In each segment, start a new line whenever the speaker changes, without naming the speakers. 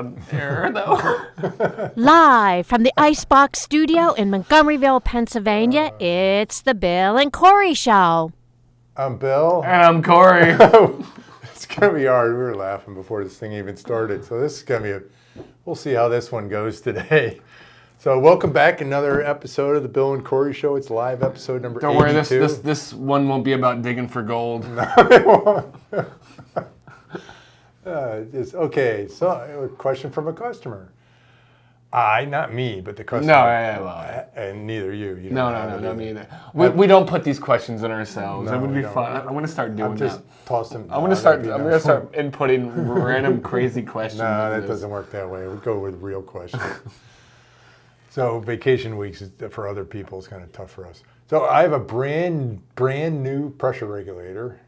on air, though.
Live from the Icebox Studio in Montgomeryville, Pennsylvania, it's the Bill and Corey Show.
I'm Bill.
And I'm Corey.
It's going to be hard. We were laughing before this thing even started. So this is going to be we'll see how this one goes today. So welcome back, another episode of the Bill and Corey Show. It's live episode number 82.
Don't worry, this one won't be about digging for gold.
No, it won't. Okay, so a question from a customer. Not me, but the customer.
No,
and neither you.
No, me either. We don't put these questions in ourselves.
No,
it would be fun. I'm going to start doing that.
Toss them.
I'm going to start inputting random crazy questions.
No, that doesn't work that way. We go with real questions. So vacation weeks for other people is kind of tough for us. So I have a brand new pressure regulator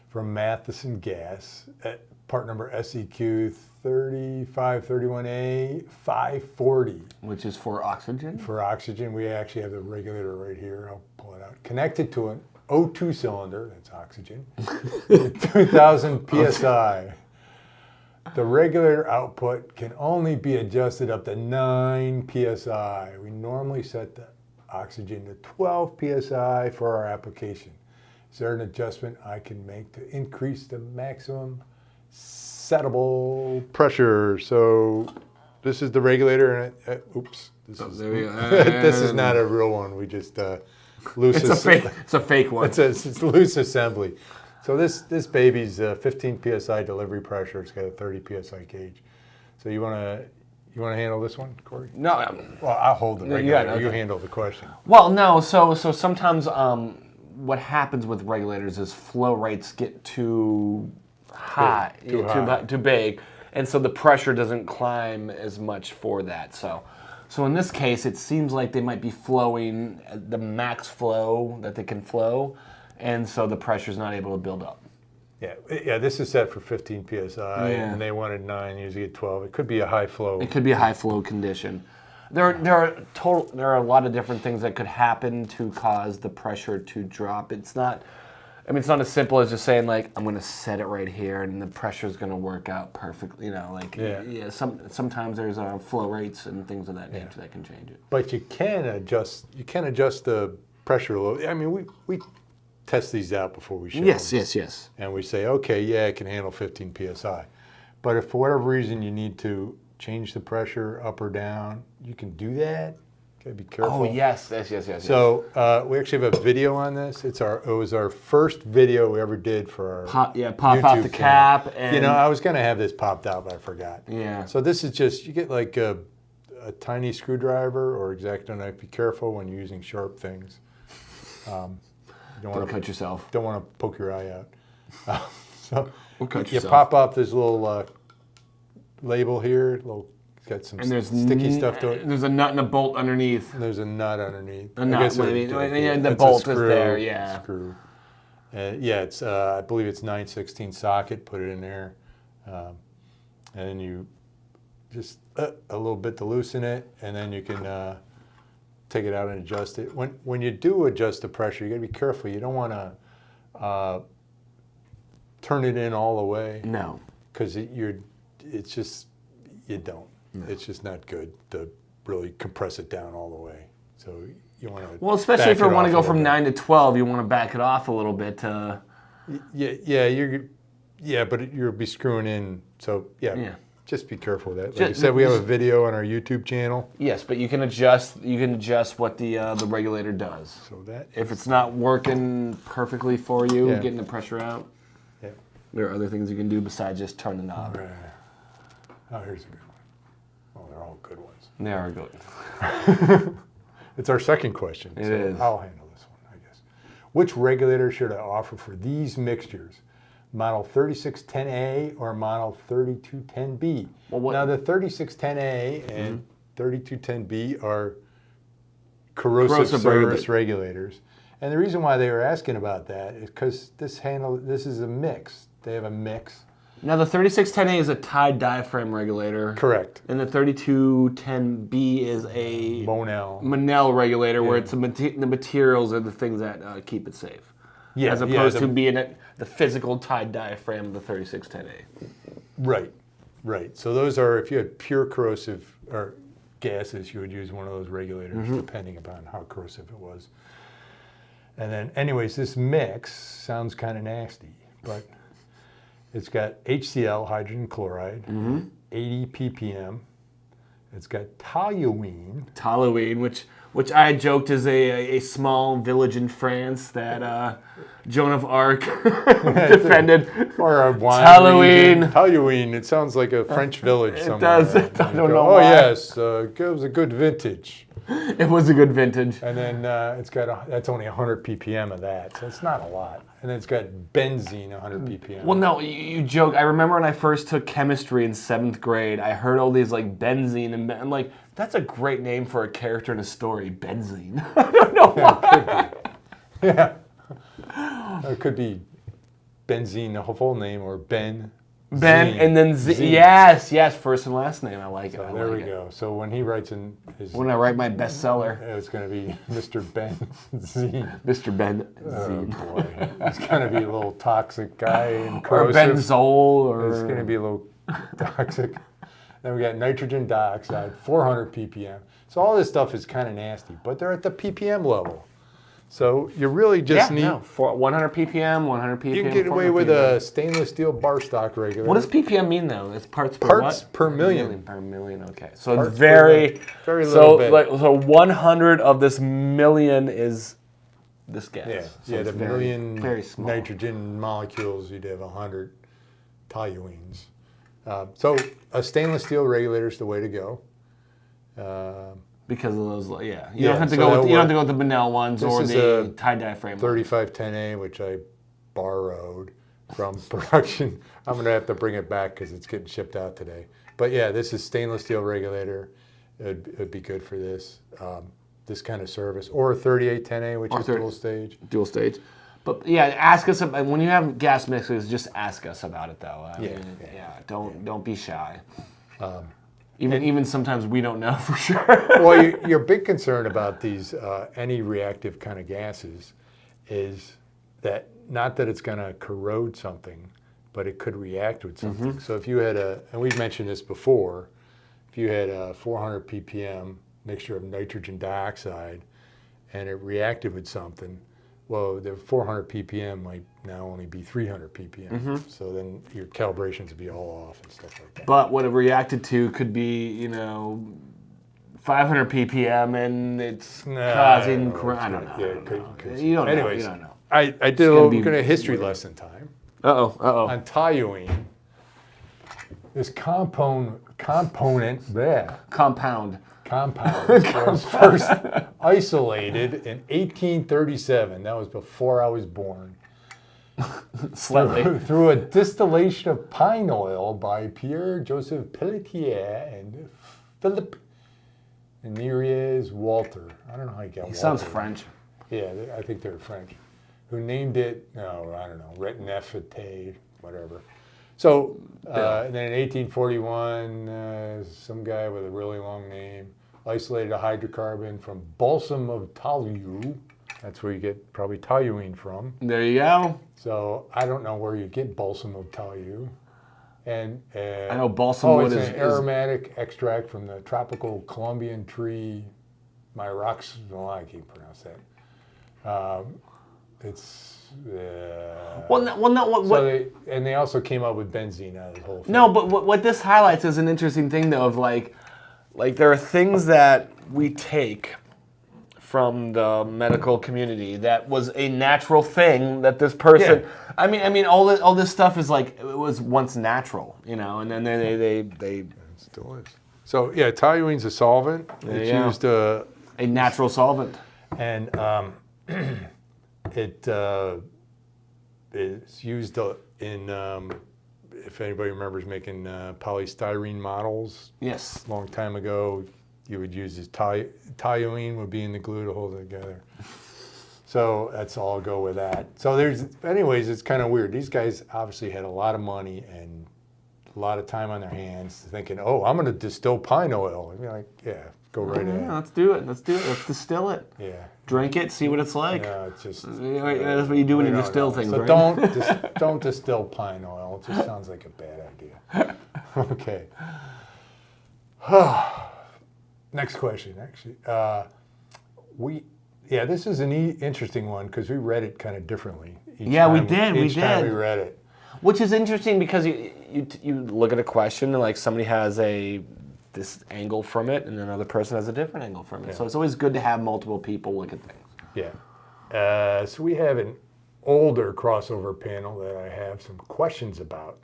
from Matheson Gas at part number SEQ 3531A 540.
Which is for oxygen?
For oxygen. We actually have the regulator right here. I'll pull it out. Connected to an O2 cylinder, that's oxygen, 2000 PSI. The regulator output can only be adjusted up to 9 PSI. We normally set the oxygen to 12 PSI for our application. Is there an adjustment I can make to increase the maximum settable pressure? So this is the regulator. And oops. This is not a real one. We just loose.
It's a fake one.
It's loose assembly. So this baby's 15 psi delivery pressure. It's got a 30 psi gauge. So you want to handle this one, Corey?
No.
Well, I'll hold the regulator.
Yeah, okay.
You handle the question.
Well, no. So sometimes what happens with regulators is flow rates get too high, too big, and so the pressure doesn't climb as much for that. So in this case, it seems like they might be flowing at the max flow that they can flow. And so the pressure's not able to build up.
Yeah. This is set for 15 psi, and they wanted 9. Usually at 12. It could be a high flow.
It could be a high flow condition. There are a lot of different things that could happen to cause the pressure to drop. It's not as simple as just saying like I'm going to set it right here and the pressure's going to work out perfectly. Sometimes there's flow rates and things of that nature that can change it.
But you can adjust the pressure a little. I mean, we test these out before we show them.
Yes.
And we say, okay, it can handle 15 psi. But if for whatever reason you need to change the pressure up or down, you can do that. You gotta be careful.
Oh, yes.
So we actually have a video on this. It was our first video we ever did for our
pop
YouTube
out the cap. And
I was gonna have this popped out, but I forgot.
Yeah.
So this is just, you get like a tiny screwdriver or X-Acto knife. Be careful when you're using sharp things.
Don't cut yourself.
Don't want to poke your eye out. So
cut
you
yourself.
pop off this little label here. It's got some sticky stuff to it.
There's a nut and a bolt underneath.
There's a nut underneath.
The bolt is there. Yeah.
Screw. It's I believe it's 9/16 socket. Put it in there, and then you just a little bit to loosen it, and then you can. Take it out and adjust it. When you do adjust the pressure, you got to be careful. You don't want to turn it in all the way.
No,
because you don't. No. It's just not good to really compress it down all the way. So you want to.
Well, especially if you want to go from 9 to 12, you want to back it off a little bit.
But you'll be screwing in. So yeah. Just be careful with that. Like you said, we have a video on our YouTube channel.
Yes, but you can adjust what the regulator does.
So that
if it's not working perfectly for you, getting the pressure out, there are other things you can do besides just turn the knob.
Right. Oh, here's a good one. Well, they're all good ones.
They are good.
It's our second question.
It is.
I'll handle this one, I guess. Which regulator should I offer for these mixtures? Model 3610A or model 3210B. Now the 3610A and 3210B are corrosive service regulators. And the reason why they were asking about that is because this is a mix. They have a mix.
Now the 3610A is a tied diaphragm regulator.
Correct.
And the 3210B is a Monell regulator where it's the materials are the things that keep it safe. Yeah, as opposed to being the physical tied diaphragm of the 3610A.
Right. Right. So those are, if you had pure corrosive or gases, you would use one of those regulators, depending upon how corrosive it was. And then, anyways, this mix sounds kind of nasty, but it's got HCl, hydrogen chloride, 80 ppm. It's got toluene.
Toluene, which I joked is a small village in France that Joan of Arc defended.
Or a wine.
Toluene.
Toluene. It sounds like a French village somewhere.
It does. I don't know
Oh
why.
yes, it was a good vintage.
It was a good vintage.
And then it's got that's only 100 ppm of that, so it's not a lot. And then it's got benzene, 100 ppm.
Well, no, you joke. I remember when I first took chemistry in 7th grade, I heard all these like benzene, and I'm like, that's a great name for a character in a story, benzene. I don't know why.
Yeah. It could be benzene, the whole name, or Ben.
Ben, and then
Zine.
Yes, first and last name. I like it.
So
I
there
like
we
it.
go. So when he writes in his,
When I write my bestseller,
it's going to be Mr. Ben Zine.
Mr. Ben
Oh
Zine.
boy, it's going to be a little toxic guy and
Or
corrosive.
benzol,
It's going to
or
be a little toxic. Then we got nitrogen dioxide, 400 ppm. So all this stuff is kind of nasty, but they're at the ppm level. So you really just need.
for 100 ppm, 100 ppm.
You can get away
400
with
ppm.
a stainless steel bar stock regulator.
What does ppm mean though? It's parts per
Parts
what?
per million.
Per million. Okay, so
Parts
it's
per
very,
million. Very
so
little bit.
so 100 of this million is this gas.
Yeah,
So
yeah.
it's
The
very,
million
very small.
nitrogen molecules, you'd have 100 toluenes. So a stainless steel regulator is the way to go.
Because of those, yeah. You
Yeah,
don't have to
so
go with
that'll
you don't have to
work.
go with the Benell ones
This
or
is
the
a
tie diaphragm.
3510A, which I borrowed from production. I'm going to have to bring it back because it's getting shipped out today. But yeah, this is stainless steel regulator. It'd be good for this kind of service. Or 3810A, which is dual stage.
Dual stage. But yeah, ask us about, when you have gas mixers. Just ask us about it, though. I mean, don't be shy. Even sometimes we don't know for sure.
Well, your big concern about these any reactive kind of gases is that not that it's going to corrode something, but it could react with something. So if you had and we've mentioned this before, if you had a 400 ppm mixture of nitrogen dioxide and it reacted with something, well, the 400 ppm might now only be 300 ppm. So then your calibrations would be all off and stuff like that.
But what it reacted to could be, 500 ppm, and it's causing. I don't know. You don't know. You don't know.
I did a little kind of history lesson time on toluene. This compound was first isolated in 1837. That was before I was born.
Slightly.
Through a distillation of pine oil by Pierre Joseph Pelletier and Philippe Neries Walter. I don't know how you got Walter.
He sounds French.
Yeah, I think they're French. Who named it, I don't know, retinefate, whatever. So, and then in 1841, some guy with a really long name isolated a hydrocarbon from balsam of tolu. That's where you get probably toluene from.
There you go.
So I don't know where you get balsam of tolu. And
I know balsam wood
it's an aromatic extract from the tropical Colombian tree Myrox. Well, I can't pronounce that. And they also came up with benzene out of the whole thing.
No, but what this highlights is an interesting thing, though, of like there are things that we take from the medical community that was a natural thing that this person. Yeah. I mean, all this stuff is like it was once natural, and then they it
still is. So yeah, toluene's a solvent. It's used
a natural solvent,
and it's used in. If anybody remembers making polystyrene models,
yes,
a long time ago, you would use this toluene would be in the glue to hold it together. So that's all go with that. So anyways, it's kind of weird. These guys obviously had a lot of money and a lot of time on their hands, thinking, "Oh, I'm going to distill pine oil." And you're like, "Yeah, go right ahead.
Let's do it. Let's distill it.
Yeah,
drink it, see what it's like."
No, it's just
that's what you do when you distill things.
So
right?
don't distill pine oil. It just sounds like a bad idea. Okay. Next question, actually. This is an interesting one because we read it kind of differently.
We did.
Each time we read it.
Which is interesting because you look at a question and like somebody has this angle from it and another person has a different angle from it. Yeah. So it's always good to have multiple people look at things.
Yeah. So we have an older crossover panel that I have some questions about.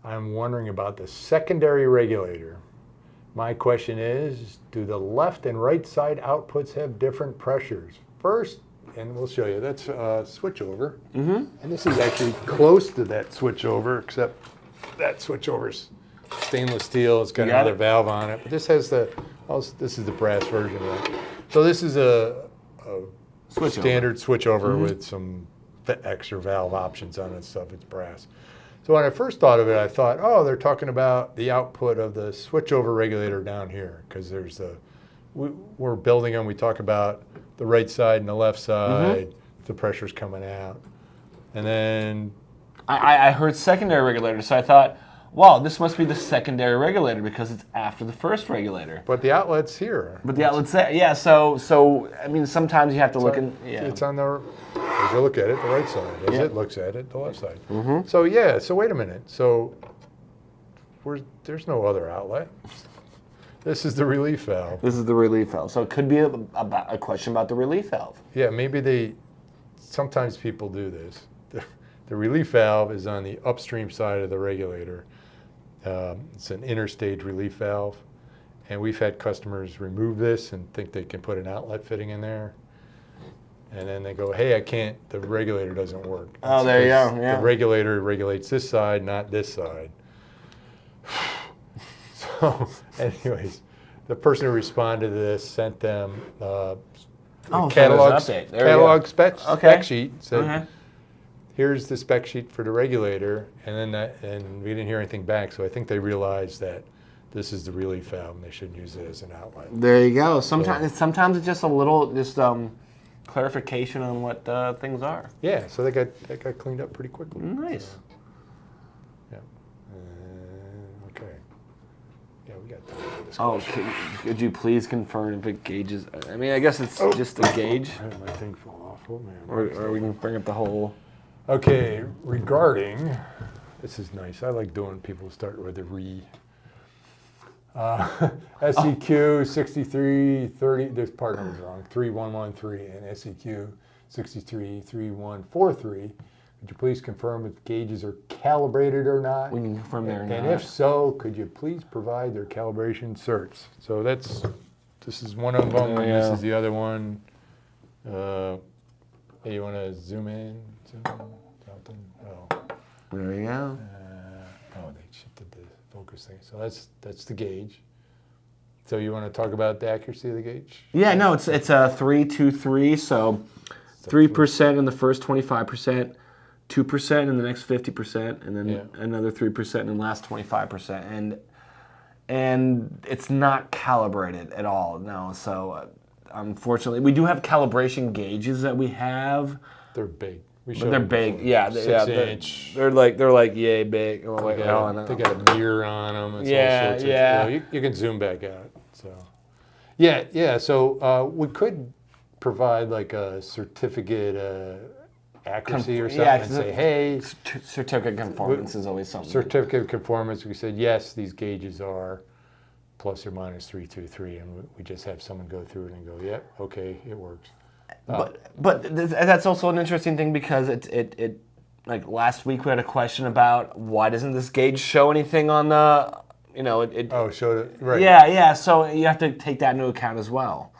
I'm wondering about the secondary regulator. My question is, do the left and right side outputs have different pressures? First, and we'll show you, that's switchover. Mm-hmm. And this is actually close to that switchover, except that switchover's stainless steel. It's got another valve on it. But this has this is the brass version of it. So this is a standard switchover with some extra valve options on it and stuff. It's brass. So when I first thought of it, I thought, oh, they're talking about the output of the switchover regulator down here, because we're building them. We talk about the right side and the left side, the pressure's coming out. And then
I heard secondary regulator, so I thought, wow, this must be the secondary regulator because it's after the first regulator.
But the outlet's here.
But the outlet's there, yeah. So I mean, sometimes you have to look in. Yeah.
It's on the. As you look at it, the right side. As it looks at it, the left side. Mm-hmm. So So wait a minute. So there's no other outlet. This is the relief valve.
This is the relief valve. So it could be a question about the relief valve.
Yeah, maybe sometimes people do this. The relief valve is on the upstream side of the regulator. It's an interstage relief valve. And we've had customers remove this and think they can put an outlet fitting in there. And then they go, hey, I can't, the regulator doesn't work.
Oh, there you go, yeah.
The regulator regulates this side, not this side. So, anyways, the person who responded to this sent them catalog spec sheet. Said, here's the spec sheet for the regulator, and we didn't hear anything back, so I think they realized that this is the relief valve, and they shouldn't use it as an outlet.
There you go. Sometimes it's just a little clarification on what things are.
Yeah, so that got cleaned up pretty quickly.
Nice.
So, yeah. Okay. Yeah, we got that.
Oh, could you please confirm if it gauges? I mean, I guess it's just a gauge.
I had my thing fall off. Oh, man.
Or we can bring up the whole.
Okay, regarding, this is nice. I like doing people start with a SEQ 6330, this part number's wrong, 3113, and SEQ 633143. Would you please confirm if gauges are calibrated or not?
We can confirm they're not.
And if so, could you please provide their calibration certs? So this is one of them, and this is the other one. Hey, you want to zoom in? Something? Oh.
There we go.
They shifted the focus thing. So that's the gauge. So you want to talk about the accuracy of the gauge?
Yeah, no, it's a 3-2-3. So 3% in the first 25%, 2% in the next 50%, and then another 3% in the last 25%. And it's not calibrated at all. No, so unfortunately, we do have calibration gauges that we have.
They're big.
But they're big, yeah.
6 inch.
They're like yay big. Oh,
they got a mirror on them. It's all sorts of, you can zoom back out. So, yeah. So we could provide like a certificate accuracy or something, and say, hey,
certificate conformance is always something.
Certificate of conformance. We said yes, these gauges are plus or minus 323, and we just have someone go through it and go, yep, okay, it works.
But that's also an interesting thing because it like last week we had a question about why doesn't this gauge show anything on the
showed it right.
Yeah. So you have to take that into account as well.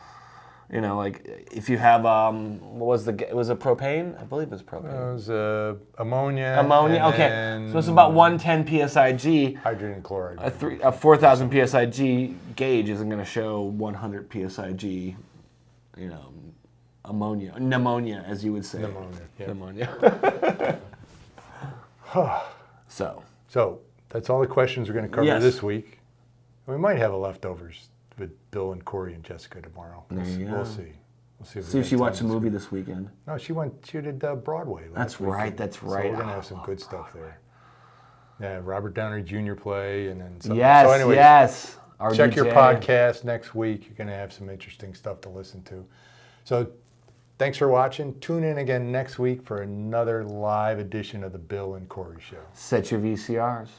Like if you have it was a propane? I believe it was propane.
It was ammonia.
Ammonia. Okay. So it's about 110 psig.
Hydrogen chloride.
A 4,000 psig gauge isn't going to show 100 psig. Pneumonia, as you would say. Pneumonia. So
that's all the questions we're going to cover this week. We might have a leftovers with Bill and Corey and Jessica tomorrow. We'll see. We'll see
if she watched a movie this weekend.
No, she did Broadway.
That's right.
So we're going to have some good stuff there. Yeah, Robert Downey Jr. play, and then something.
Yes,
So anyways,
yes.
check your
RDJ.
podcast next week. You're going to have some interesting stuff to listen to. So thanks for watching. Tune in again next week for another live edition of the Bill and Corey Show.
Set your VCRs.